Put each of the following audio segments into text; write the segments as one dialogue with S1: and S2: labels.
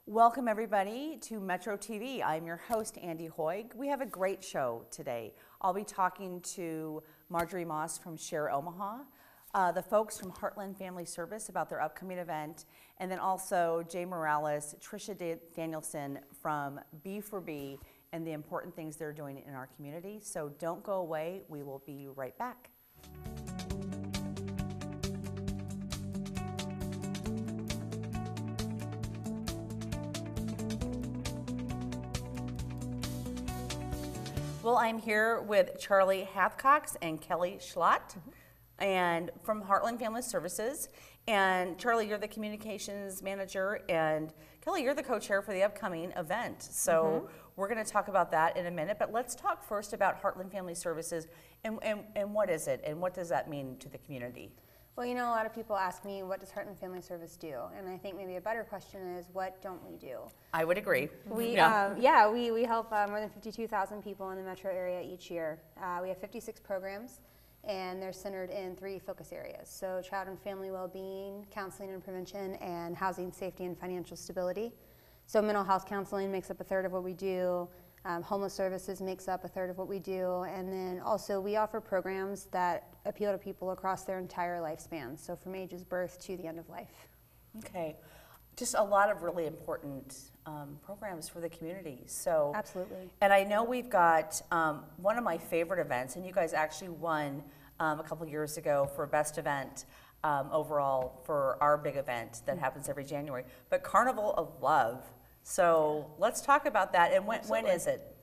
S1: Welcome everybody to Metro TV. I'm your host, Andy Hoig. We have a great show today. I'll be talking to Marjorie Moss from Share Omaha, the folks from Heartland Family Service about their upcoming event, and then also Jay Morales, Tricia Danielson from B4B, and the important things they're doing in our community. So don't go away. We will be right back. Well, I'm here with Charlie Hathcox and Kelly Schlott, and from Heartland Family Services. And Charlie, you're the communications manager, and Kelly, you're the co-chair for the upcoming event. So we're going to talk about that in a minute, but let's talk first about Heartland Family Services and what is it, and what does that mean to the community?
S2: Well, you know, a lot of people ask me, what does Heartland Family Service do? And I think maybe a better question is, what don't we do?
S1: I would agree.
S2: We help more than 52,000 people in the metro area each year. We have 56 programs, and they're centered in 3 focus areas. So child and family well-being, counseling and prevention, and housing safety and financial stability. So mental health counseling makes up a third of what we do. Homeless services makes up a third of what we do, and then also we offer programs that appeal to people across their entire lifespan, so from ages birth to the end of life.
S1: Okay, just a lot of really important programs for the community. So
S2: absolutely.
S1: And I know we've got one of my favorite events, and you guys actually won a couple years ago for best event overall for our big event that happens every January, but Carnival of Love. So let's talk about that. And when is it?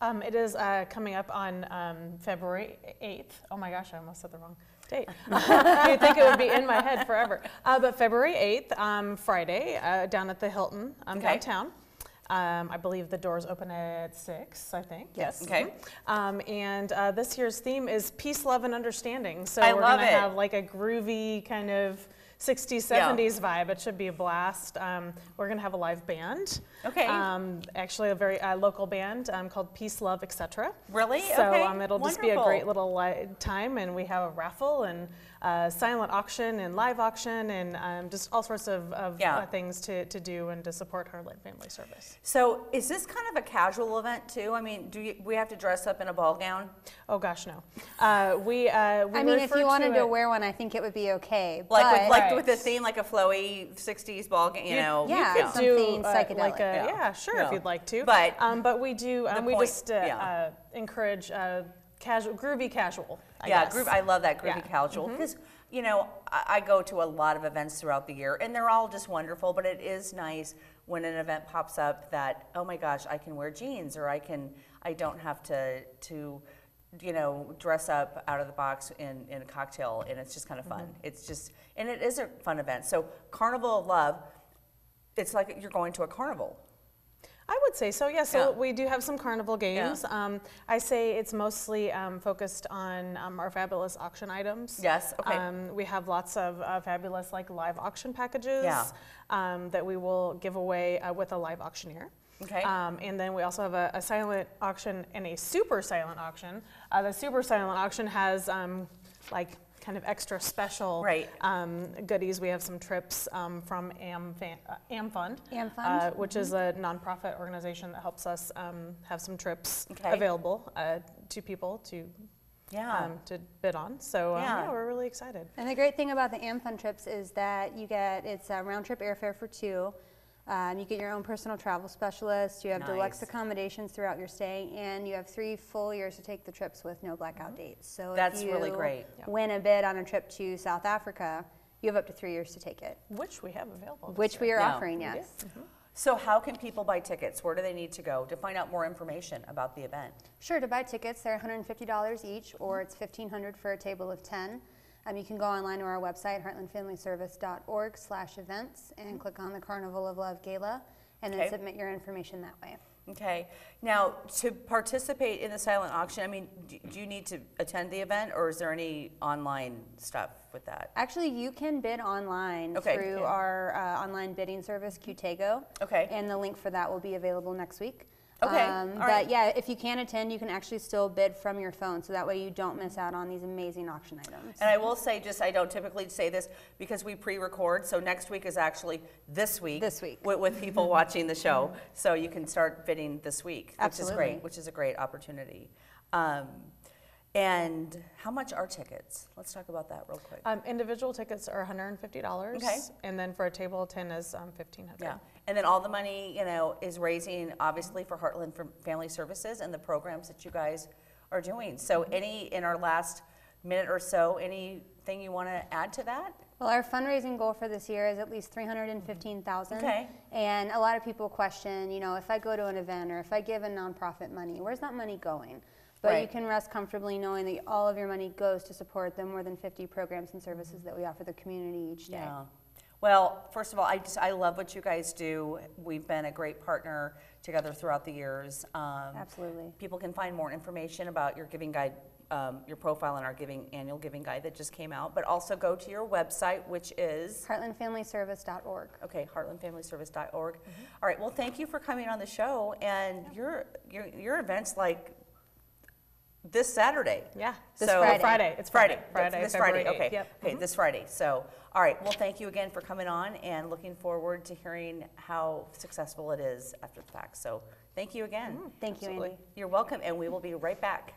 S3: It is coming up on February 8th. Oh my gosh, I almost said the wrong date. You'd think it would be in my head forever. But February 8th, Friday, down at the Hilton downtown. I believe the doors open at 6, I think. Yes.
S1: Okay.
S3: And this year's theme is peace, love, and understanding. So
S1: we're
S3: going to have like a groovy kind of 60s, 70s vibe. It should be a blast. We're going to have a live band.
S1: Okay.
S3: Actually, a very local band called Peace, Love, Etc.
S1: Really?
S3: So
S1: okay.
S3: It'll just be a great little time, and we have a raffle and silent auction and live auction and just all sorts of things to do and to support Heartland Family Service.
S1: So is this kind of a casual event too? I mean, we have to dress up in a ball gown?
S3: Oh gosh, no.
S2: I mean, if you wanted to wear one, I think it would be okay.
S1: With the theme, like a flowy 60s ball gown, you know.
S2: Yeah,
S3: you could
S2: something
S3: do,
S2: psychedelic.
S3: If you'd like to.
S1: But
S3: we do, encourage groovy casual, I guess.
S1: I love that groovy casual. Because, you know, I go to a lot of events throughout the year, and they're all just wonderful, but it is nice when an event pops up that, oh my gosh, I can wear jeans, or I don't have to you know, dress up out of the box in a cocktail, and it's just kind of fun. It's just, and it is a fun event. So Carnival of Love, it's like you're going to a carnival.
S3: I would say so, yeah. So we do have some carnival games.
S1: Yeah.
S3: I say it's mostly focused on our fabulous auction items.
S1: Yes, okay.
S3: We have lots of fabulous live auction packages that we will give away with a live auctioneer.
S1: Okay.
S3: And then we also have a silent auction and a super silent auction. The super silent auction has kind of extra special goodies. We have some trips from AmFund, which is a nonprofit organization that helps us have some trips available to people to bid on. So we're really excited.
S2: And the great thing about the AmFund trips is that it's a round trip airfare for 2. You get your own personal travel specialist, you have deluxe accommodations throughout your stay, and you have 3 full years to take the trips with no blackout dates. So
S1: that's
S2: if you
S1: really great.
S2: win a bid on a trip to South Africa, you have up to 3 years to take it.
S3: Which we have available.
S2: Which we are offering, yes.
S1: So how can people buy tickets? Where do they need to go to find out more information about the event?
S2: Sure, to buy tickets, they're $150 each, or it's $1,500 for a table of 10. You can go online to our website, heartlandfamilyservice.org/events, and click on the Carnival of Love Gala, and then submit your information that way.
S1: Okay. Now, to participate in the silent auction, I mean, do you need to attend the event, or is there any online stuff with that?
S2: Actually, you can bid online through our online bidding service, Qtego.
S1: Okay.
S2: And the link for that will be available next week.
S1: Okay.
S2: But yeah, if you can't attend, you can actually still bid from your phone, so that way you don't miss out on these amazing auction items.
S1: And I will say, I don't typically say this because we pre-record, so next week is actually this week.
S2: This week.
S1: With people watching the show. So you can start bidding this week,
S2: Absolutely.
S1: which is a great opportunity. And how much are tickets? Let's talk about that real quick.
S3: Individual tickets are $150.
S1: Okay.
S3: And then for a table of 10 is $1,500.
S1: Yeah, and then all the money, is raising obviously for Heartland Family Services and the programs that you guys are doing. So in our last minute or so, anything you want to add to that?
S2: Well, our fundraising goal for this year is at least $315,000.
S1: Okay.
S2: And a lot of people question, if I go to an event or if I give a nonprofit money, where's that money going? But
S1: Right.
S2: you can rest comfortably knowing that all of your money goes to support the more than 50 programs and services that we offer the community each day.
S1: Yeah. Well, first of all, I love what you guys do. We've been a great partner together throughout the years.
S2: Absolutely.
S1: People can find more information about your giving guide, your profile in our annual giving guide that just came out, but also go to your website, which is
S2: heartlandfamilyservice.org.
S1: okay, heartlandfamilyservice.org. All right. Well, thank you for coming on the show, and your event's like this Saturday.
S3: Yeah.
S2: This Friday.
S3: Friday. It's Friday. Friday,
S1: This
S3: February
S1: Friday. Okay.
S3: 8th. Yep.
S1: Okay. This Friday. So, all right. Well, thank you again for coming on, and looking forward to hearing how successful it is after the fact. So, thank you again.
S2: Thank you,
S3: Absolutely.
S2: Andy.
S1: You're welcome, and we will be right back.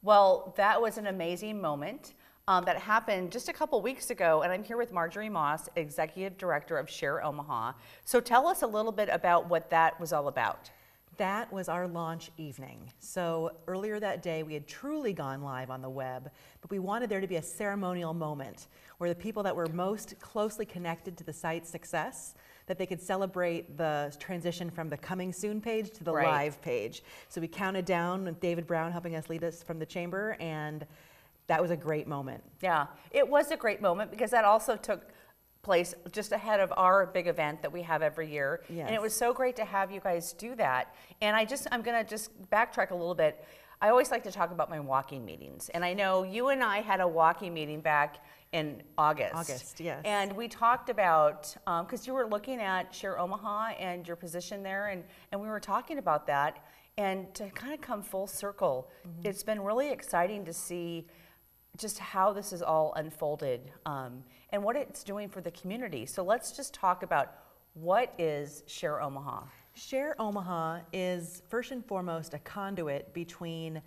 S1: Well, that was an amazing moment that happened just a couple weeks ago, and I'm here with Marjorie Moss, Executive Director of Share Omaha. So tell us a little bit about what that was all about.
S4: That was our launch evening. So earlier that day, we had truly gone live on the web, but we wanted there to be a ceremonial moment where the people that were most closely connected to the site's success, that they could celebrate the transition from the coming soon page to the
S1: Right.
S4: live page. So we counted down with David Brown helping us lead us from the chamber, and that was a great moment.
S1: Yeah, it was a great moment because that also took place just ahead of our big event that we have every year.
S4: Yes.
S1: And it was so great to have you guys do that. And I'm gonna just backtrack a little bit. I always like to talk about my walking meetings. And I know you and I had a walking meeting back in August.
S4: August, yes.
S1: And we talked about, because you were looking at Share Omaha and your position there, and we were talking about that. And to kind of come full circle, it's been really exciting to see just how this is all unfolded and what it's doing for the community. So let's just talk about what is Share Omaha.
S4: Share Omaha is first and foremost a conduit between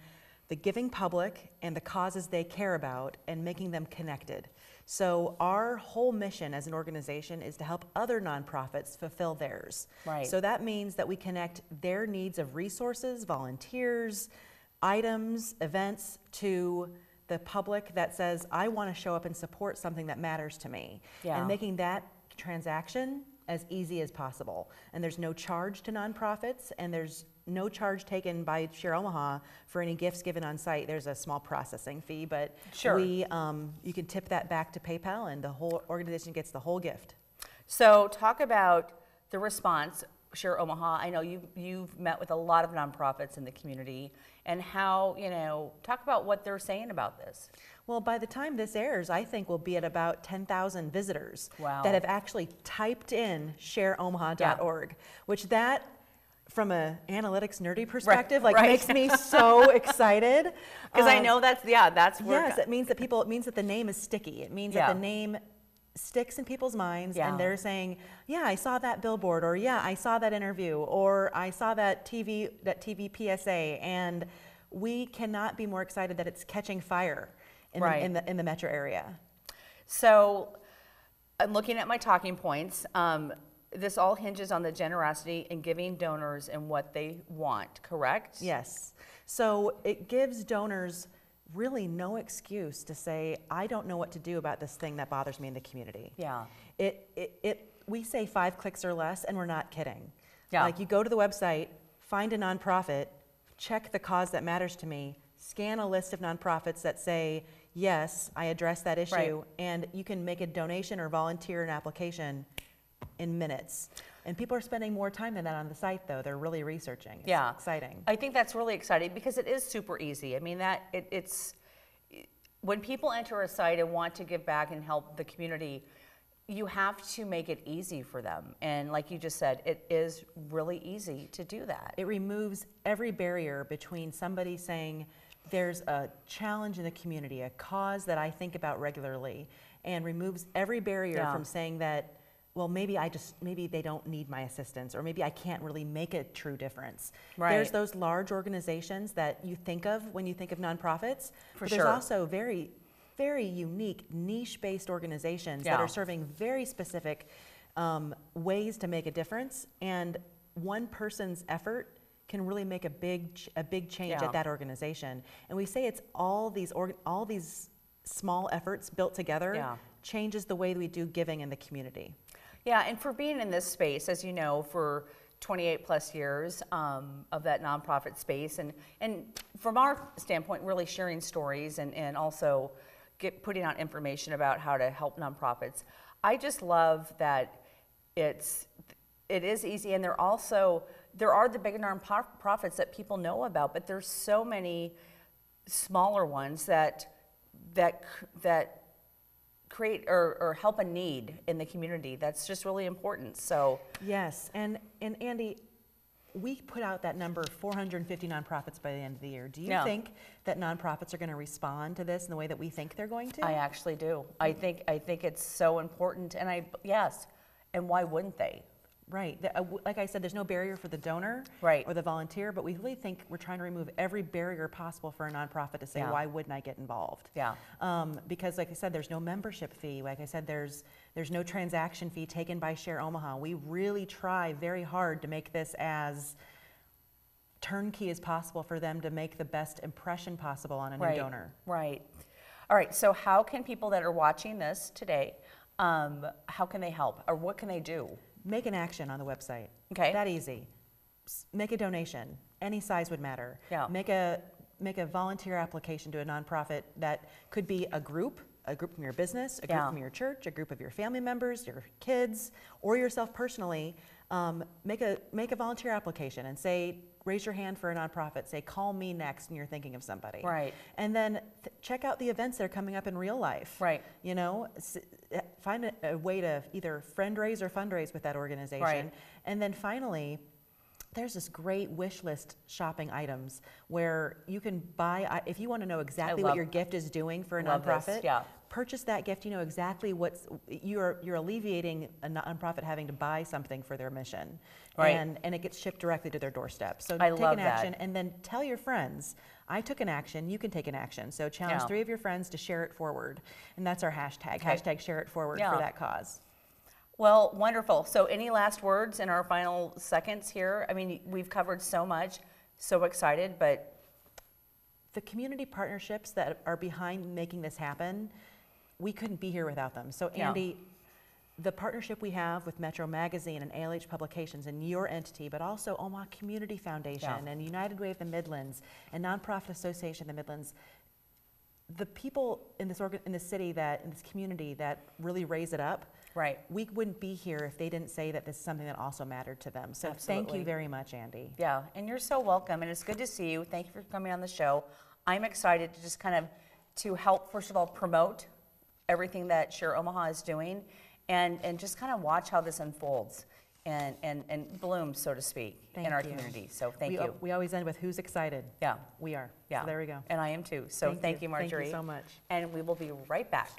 S4: the giving public and the causes they care about and making them connected. So our whole mission as an organization is to help other nonprofits fulfill theirs.
S1: Right.
S4: So that means that we connect their needs of resources, volunteers, items, events to the public that says, I want to show up and support something that matters to me.
S1: Yeah.
S4: And making that transaction as easy as possible. And there's no charge to nonprofits, and there's no charge taken by Share Omaha for any gifts given on site. There's a small processing fee, but
S1: Sure.
S4: you can tip that back to PayPal, and the whole organization gets the whole gift.
S1: So talk about the response, Share Omaha. I know you've met with a lot of nonprofits in the community, and how, talk about what they're saying about this.
S4: Well, by the time this airs, I think we'll be at about 10,000 visitors
S1: Wow.
S4: that have actually typed in shareomaha.org, which that, from a analytics nerdy perspective,
S1: right.
S4: makes me so excited.
S1: Because I know that's where.
S4: Yes, it means that the name is sticky. It means
S1: Yeah.
S4: that the name sticks in people's minds,
S1: Yeah.
S4: and they're saying, yeah, I saw that billboard, or yeah, I saw that interview, or I saw that TV PSA, and we cannot be more excited that it's catching fire in,
S1: Right.
S4: in the metro area.
S1: So I'm looking at my talking points. this all hinges on the generosity and giving donors and what they want, correct?
S4: Yes. So it gives donors really no excuse to say, I don't know what to do about this thing that bothers me in the community.
S1: Yeah.
S4: We say 5 clicks or less, and we're not kidding.
S1: Yeah.
S4: Like, you go to the website, find a nonprofit, check the cause that matters to me, scan a list of nonprofits that say, yes, I address that issue,
S1: Right.
S4: and you can make a donation or volunteer an application in minutes. And people are spending more time than that on the site, though. They're really researching. It's
S1: Yeah.
S4: exciting.
S1: I think that's really exciting because it is super easy. I mean, it's when people enter a site and want to give back and help the community, you have to make it easy for them. And like you just said, it is really easy to do that.
S4: It removes every barrier between somebody saying, there's a challenge in the community, a cause that I think about regularly, and removes every barrier
S1: Yeah.
S4: from saying that, well, maybe they don't need my assistance, or maybe I can't really make a true difference.
S1: Right.
S4: There's those large organizations that you think of when you think of nonprofits.
S1: For
S4: but
S1: sure.
S4: There's also very, very unique niche-based organizations that
S1: Yeah.
S4: are serving very specific ways to make a difference, and one person's effort can really make a big change
S1: Yeah.
S4: at that organization. And we say it's all these small efforts built together
S1: Yeah.
S4: changes the way we do giving in the community.
S1: Yeah, and for being in this space, as you know, for 28 plus years of that nonprofit space, and from our standpoint, really sharing stories and also putting out information about how to help nonprofits. I just love that it is easy, and there are the bigger nonprofits that people know about, but there's so many smaller ones that create or help a need in the community. That's just really important. So
S4: Yes, and Andy, we put out that number, 450 nonprofits by the end of the year. Do you
S1: Yeah.
S4: think that nonprofits are going to respond to this in the way that we think they're going to?
S1: I actually do. I think it's so important, and yes, and why wouldn't they?
S4: Right. Like I said, there's no barrier for the donor
S1: Right.
S4: or the volunteer, but we really think we're trying to remove every barrier possible for a nonprofit to say,
S1: Yeah.
S4: why wouldn't I get involved?
S1: Yeah.
S4: Because like I said, there's no membership fee. Like I said, there's no transaction fee taken by Share Omaha. We really try very hard to make this as turnkey as possible for them to make the best impression possible on a new donor.
S1: Right. All right. So how can people that are watching this today, how can they help, or what can they do?
S4: Make an action on the website.
S1: Okay.
S4: That easy. Make a donation. Any size would matter.
S1: Yeah.
S4: Make a volunteer application to a nonprofit that could be a group from your business, a group
S1: Yeah.
S4: from your church, a group of your family members, your kids, or yourself personally. Make a volunteer application and say, raise your hand for a nonprofit. Say, call me next when you're thinking of somebody.
S1: Right.
S4: And then check out the events that are coming up in real life.
S1: Right.
S4: You know, find a way to either friend-raise or fundraise with that organization.
S1: Right.
S4: And then finally, there's this great wish list shopping items where you can buy, if you want to know exactly what your gift is doing for a
S1: Love this,
S4: nonprofit,
S1: yeah.
S4: purchase that gift. You know exactly you're alleviating a nonprofit having to buy something for their mission.
S1: Right.
S4: And it gets shipped directly to their doorstep. So
S1: I
S4: take
S1: love
S4: an action
S1: that.
S4: and then tell your friends, I took an action, you can take an action. So challenge
S1: Yeah.
S4: 3 of your friends to share it forward. And that's our hashtag,
S1: Okay.
S4: hashtag share it forward
S1: Yeah.
S4: for that cause.
S1: Well, wonderful. So any last words in our final seconds here? I mean, we've covered so much, so excited, but
S4: The community partnerships that are behind making this happen, we couldn't be here without them. So
S1: Yeah.
S4: Andy, the partnership we have with Metro Magazine and ALH Publications and your entity, but also Omaha Community Foundation
S1: Yeah.
S4: and United Way of the Midlands and Nonprofit Association of the Midlands, the people in this city in this community that really raise it up,
S1: right.
S4: we wouldn't be here if they didn't say that this is something that also mattered to them. So thank
S1: Absolutely.
S4: you very much, Andy.
S1: Yeah, and you're so welcome, and it's good to see you. Thank you for coming on the show. I'm excited to just kind of to help, first of all, promote everything that Share Omaha is doing, and just kind of watch how this unfolds and blooms, so to speak,
S4: Thank
S1: in our
S4: you.
S1: community. So thank you.
S4: We always end with who's excited.
S1: Yeah,
S4: We are.
S1: yeah.
S4: So there we go.
S1: And I am too. So thank you, Marjorie.
S4: Thank you so much.
S1: And we will be right back.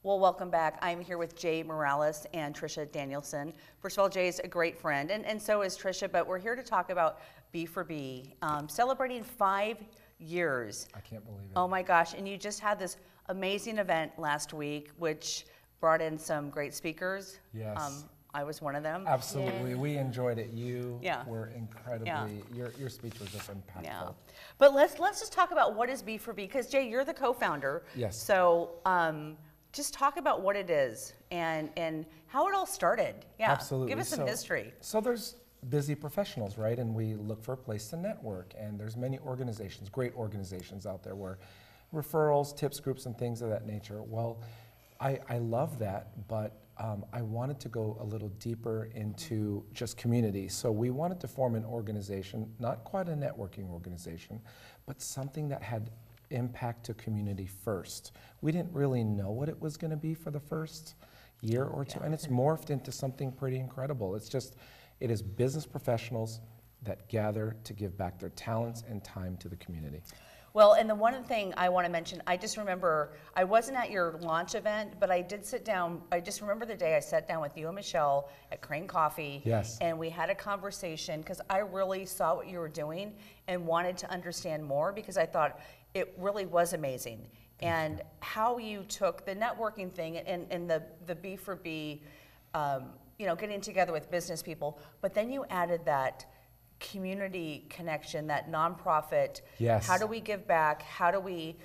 S1: Well, welcome back. I'm here with Jay Morales and Trisha Danielson. First of all, Jay's a great friend, and so is Trisha, but we're here to talk about B4B, celebrating 5 years.
S5: I can't believe it.
S1: Oh my gosh, and you just had this amazing event last week, which brought in some great speakers.
S5: Yes.
S1: I was one of them.
S5: Absolutely.
S2: Yeah.
S5: We enjoyed it. You
S1: Yeah.
S5: were incredibly, your speech was just impactful.
S1: Yeah. But let's just talk about what is B4B, because Jay, you're the co-founder.
S5: Yes.
S1: So just talk about what it is and how it all started. Yeah.
S5: Absolutely.
S1: Give us some history.
S5: So there's busy professionals, right? And we look for a place to network. And there's many organizations, great organizations out there where referrals, tips groups, and things of that nature. Well, I love that, but I wanted to go a little deeper into just community. So we wanted to form an organization, not quite a networking organization, but something that had impact to community first. We didn't really know what it was going to be for the first year or two, and it's morphed into something pretty incredible. It is business professionals that gather to give back their talents and time to the community.
S1: Well, and the one thing I want to mention, I just remember, I wasn't at your launch event, but I did sit down, I just remember the day I sat down with you and Michelle at Crane Coffee.
S5: Yes.
S1: And we had a conversation, because I really saw what you were doing and wanted to understand more, because I thought it really was amazing. And how you took the networking thing and the B4B, getting together with business people, but then you added that community connection, that nonprofit.
S5: Yes.
S1: How do we give back? How do we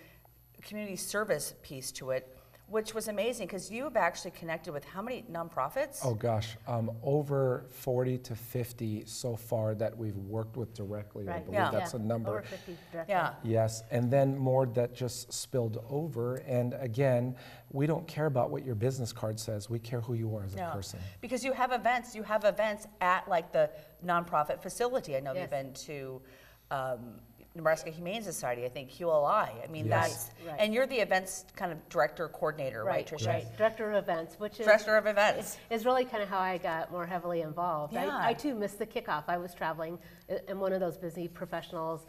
S1: community service piece to it, which was amazing, because you have actually connected with how many nonprofits?
S5: Oh gosh, over 40 to 50 so far that we've worked with directly. I
S2: Right.
S5: believe
S1: Yeah.
S5: that's a number.
S2: Over 50 directly.
S1: Yeah.
S5: Yes, and then more that just spilled over. And again, we don't care about what your business card says. We care who you are as a
S1: Yeah.
S5: person.
S1: Because you have events at like the nonprofit facility. I know
S2: Yes.
S1: you've been to Nebraska Humane Society, I think QLI. I mean,
S5: Yes.
S1: that's,
S2: Right.
S1: and you're the events kind of director, coordinator, right, Tricia?
S2: Right. Director of events, which is
S1: Director of events.
S2: is really kind of how I got more heavily involved.
S1: Yeah.
S2: I too missed the kickoff. I was traveling and one of those busy professionals.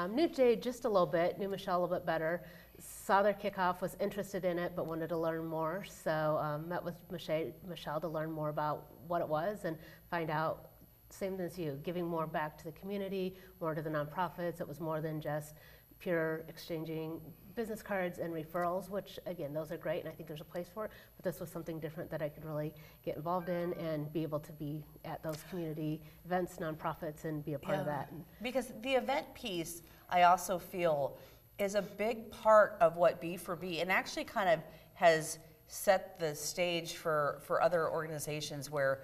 S2: Knew Jay just a little bit, knew Michelle a little bit better, saw their kickoff, was interested in it, but wanted to learn more. So met with Michelle to learn more about what it was and find out, same as you, giving more back to the community, more to the nonprofits. It was more than just pure exchanging business cards and referrals, which again, those are great, and I think there's a place for it, but this was something different that I could really get involved in and be able to be at those community events, nonprofits, and be a part of that.
S1: Because the event piece, I also feel, is a big part of what B4B, and actually kind of has set the stage for other organizations where,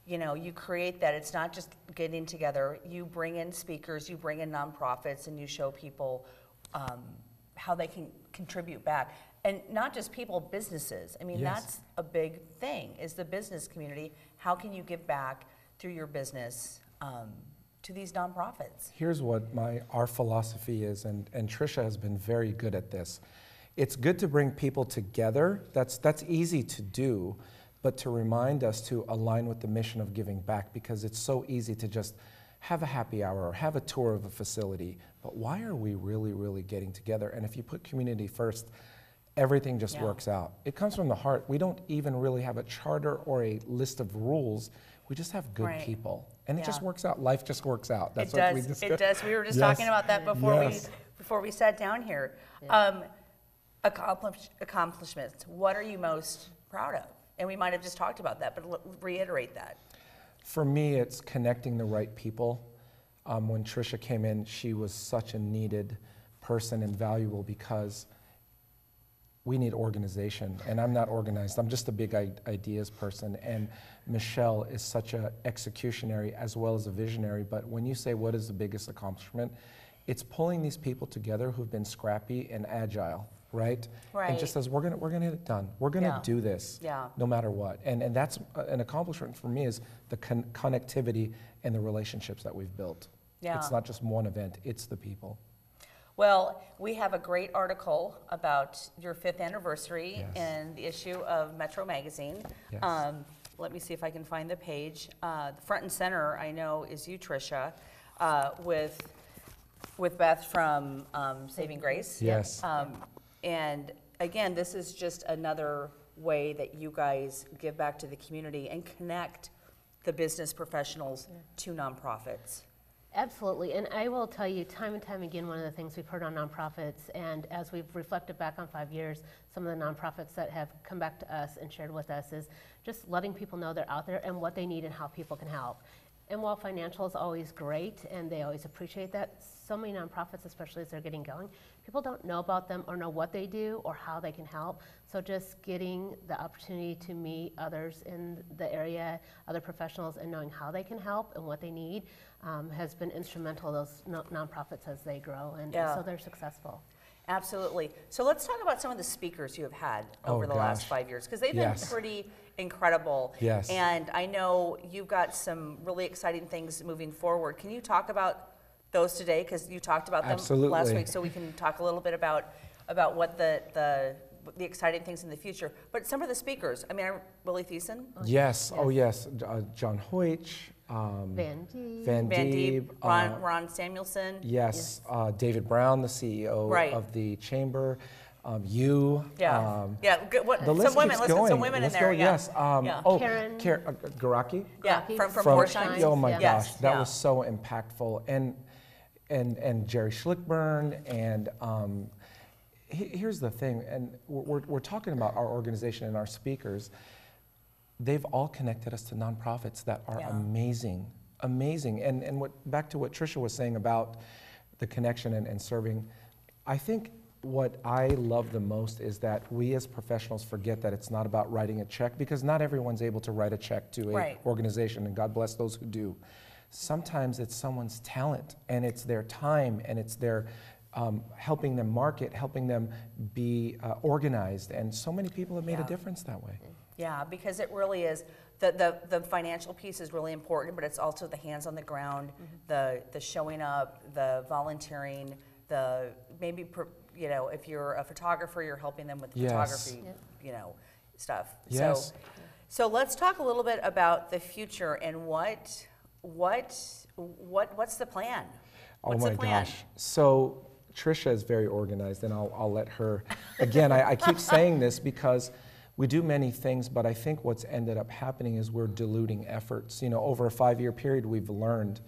S1: you create that. It's not just getting together. You bring in speakers, you bring in nonprofits, and you show people how they can contribute back. And not just people, businesses. I mean,
S5: Yes.
S1: that's a big thing, is the business community. How can you give back through your business to these nonprofits?
S5: Here's what our philosophy is, and Trisha has been very good at this. It's good to bring people together. That's easy to do, but to remind us to align with the mission of giving back, because it's so easy to just have a happy hour or have a tour of a facility. But why are we really, really getting together? And if you put community first, everything just works out. It comes from the heart. We don't even really have a charter or a list of rules. We just have good
S1: Right.
S5: people. And it just
S1: Yeah.
S5: works out. Life just works out. That's
S1: It
S5: what
S1: does.
S5: we discussed.
S1: It does. We were just
S5: Yes.
S1: talking about that before
S5: Yes.
S1: before we sat down here. Accomplishments. What are you most proud of? And we might have just talked about that, but reiterate that.
S5: For me, it's connecting the right people. When Trisha came in, she was such a needed person and valuable, because we need organization, and I'm not organized. I'm just a big ideas person, and Michelle is such a executionary as well as a visionary. But when you say what is the biggest accomplishment, it's pulling these people together who've been scrappy and agile, right?
S1: Right.
S5: And just says, we're gonna get it done. We're gonna
S1: Yeah.
S5: do this,
S1: Yeah.
S5: no matter what. And that's an accomplishment for me, is the connectivity and the relationships that we've built.
S1: Yeah.
S5: It's not just one event, it's the people.
S1: Well, we have a great article about your 5th anniversary
S5: Yes.
S1: in the issue of Metro Magazine.
S5: Yes.
S1: Let me see if I can find the page. The front and center, I know, is you, Tricia, with Beth from Saving Grace.
S5: Yes.
S1: And again, this is just another way that you guys give back to the community and connect the business professionals to nonprofits.
S6: Absolutely, and I will tell you time and time again, one of the things we've heard on nonprofits, and as we've reflected back on 5 years, some of the nonprofits that have come back to us and shared with us is just letting people know they're out there and what they need and how people can help. And while financial is always great, and they always appreciate that, so many nonprofits, especially as they're getting going, people don't know about them or know what they do or how they can help. So just getting the opportunity to meet others in the area, other professionals, and knowing how they can help and what they need has been instrumental to those nonprofits as they grow, and so they're successful.
S1: Absolutely. So let's talk about some of the speakers you have had over the last 5 years, because they've been pretty incredible.
S5: Yes.
S1: And I know you've got some really exciting things moving forward. Can you talk about those today? Because you talked about them last week, so we can talk a little bit about what the exciting things in the future. But some of the speakers, I mean, Willie Thiessen?
S5: Yes. Oh, yes. John Hoytch.
S6: Van
S1: Deeb, Ron Samuelson.
S5: Yes. David Brown, the CEO of the chamber. You.
S1: Yeah.
S5: The list
S1: some women.
S5: keeps going.
S1: Some women in there.
S5: Yes.
S6: Karen.
S5: Garaki.
S1: Yeah. From Porshine.
S5: Oh my gosh,
S1: Yes.
S5: that was so impactful. And Jerry Schlickburn. And here's the thing. And we're talking about our organization and our speakers. They've all connected us to nonprofits that are amazing. And back to what Tricia was saying about the connection and serving, I think what I love the most is that we as professionals forget that it's not about writing a check, because not everyone's able to write a check to an organization, and God bless those who do. Sometimes it's someone's talent, and it's their time, and it's their helping them market, helping them be organized, and so many people have made a difference that way.
S1: Yeah, because it really is, the financial piece is really important, but it's also the hands on the ground, the showing up, the volunteering, the maybe, if you're a photographer, you're helping them with photography, stuff.
S5: Yes.
S1: So let's talk a little bit about the future and what's the plan? What's
S5: oh my gosh. So Tricia is very organized, and I'll let her, again, I keep saying this because we do many things, but I think what's ended up happening is we're diluting efforts. Over a 5-year period, we've learned.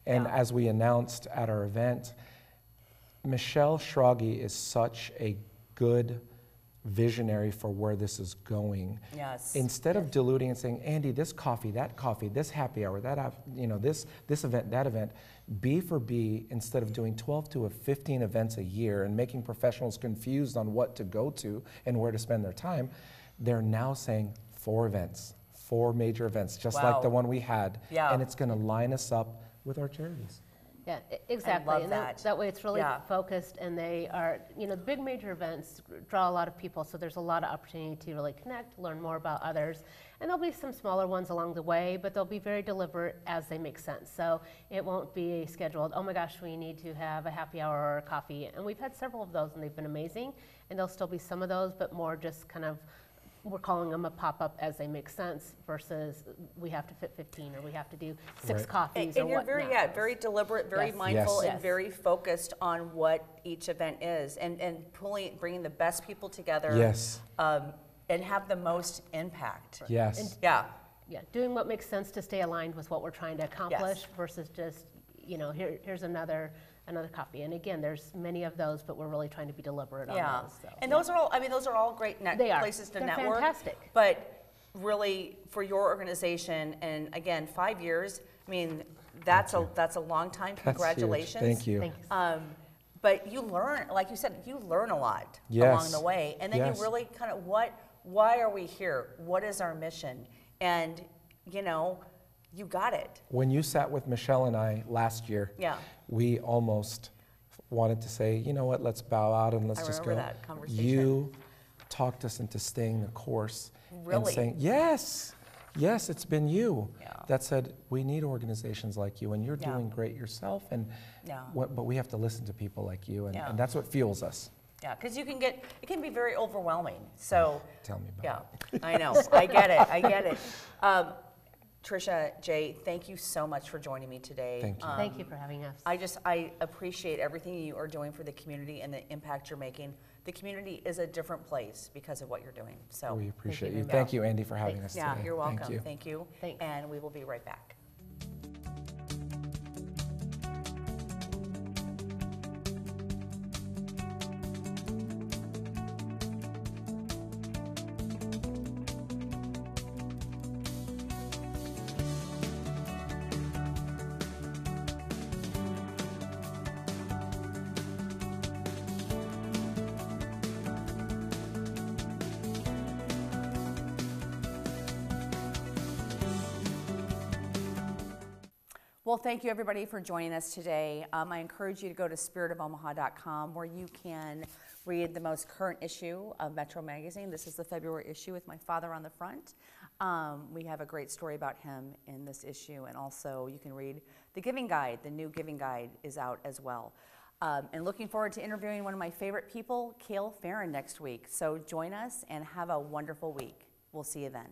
S5: And as we announced at our event, Michelle Schrage is such a good visionary for where this is going.
S1: Yes.
S5: Instead of diluting and saying, Andy, this coffee, this happy hour, this event, that event, B for B, instead of doing 12 to 15 events a year and making professionals confused on what to go to and where to spend their time, they're now saying 4 events, 4 major events, just like the one we had.
S1: Yeah.
S5: And it's going to line us up with our charities.
S6: Yeah, exactly.
S1: I love
S6: and
S1: that.
S6: That way it's really focused, and they are, the big major events draw a lot of people, so there's a lot of opportunity to really connect, learn more about others. And there'll be some smaller ones along the way, but they'll be very deliberate as they make sense. So it won't be scheduled, oh my gosh, we need to have a happy hour or a coffee. And we've had several of those, and they've been amazing. And there'll still be some of those, but more just kind of, we're calling them a pop-up as they make sense versus we have to fit 15 or we have to do 6 coffees
S1: and
S6: or
S1: you're
S6: whatnot.
S1: very deliberate, very mindful, and very focused on what each event is, and bringing the best people together.
S5: Yes.
S1: And have the most impact.
S5: Yes.
S1: And,
S6: yeah, doing what makes sense to stay aligned with what we're trying to accomplish versus just, here's another coffee. And again, there's many of those, but we're really trying to be deliberate on those. So,
S1: and those are all great places to
S6: They're
S1: network.
S6: Fantastic.
S1: But really, for your organization, and again, 5 years, I mean, that's a long time. Congratulations.
S5: Thank you.
S6: Thank you.
S1: But you learn, like you said, you learn a lot
S5: Yes.
S1: along the way. And then you really kind of, why are we here? What is our mission? And, you got it.
S5: When you sat with Michelle and I last year, we almost wanted to say, you know what, let's bow out and let's just go.
S1: That conversation.
S5: You talked us into staying the course.
S1: Really?
S5: And saying, yes, it's been you that said, we need organizations like you, and you're doing great yourself, and but we have to listen to people like you, and that's what fuels us.
S1: Yeah, because it can be very overwhelming. So
S5: tell me about it.
S1: I know, I get it. Tricia, Jay, thank you so much for joining me today.
S5: Thank you.
S6: Thank you for having us.
S1: I appreciate everything you are doing for the community and the impact you're making. the community is a different place because of what you're doing. So
S5: We appreciate you.
S1: Mabel.
S5: Thank you, Andy, for having us
S1: Yeah,
S5: today.
S1: you're welcome.
S5: Thank you.
S1: Thank you.
S6: Thanks.
S1: And we will be right back. Well, thank you everybody for joining us today. I encourage you to go to spiritofomaha.com where you can read the most current issue of Metro Magazine. This is the February issue with my father on the front. We have a great story about him in this issue, and also you can read the Giving Guide. The new Giving Guide is out as well. And looking forward to interviewing one of my favorite people, Cale Farron, next week. So join us and have a wonderful week. We'll see you then.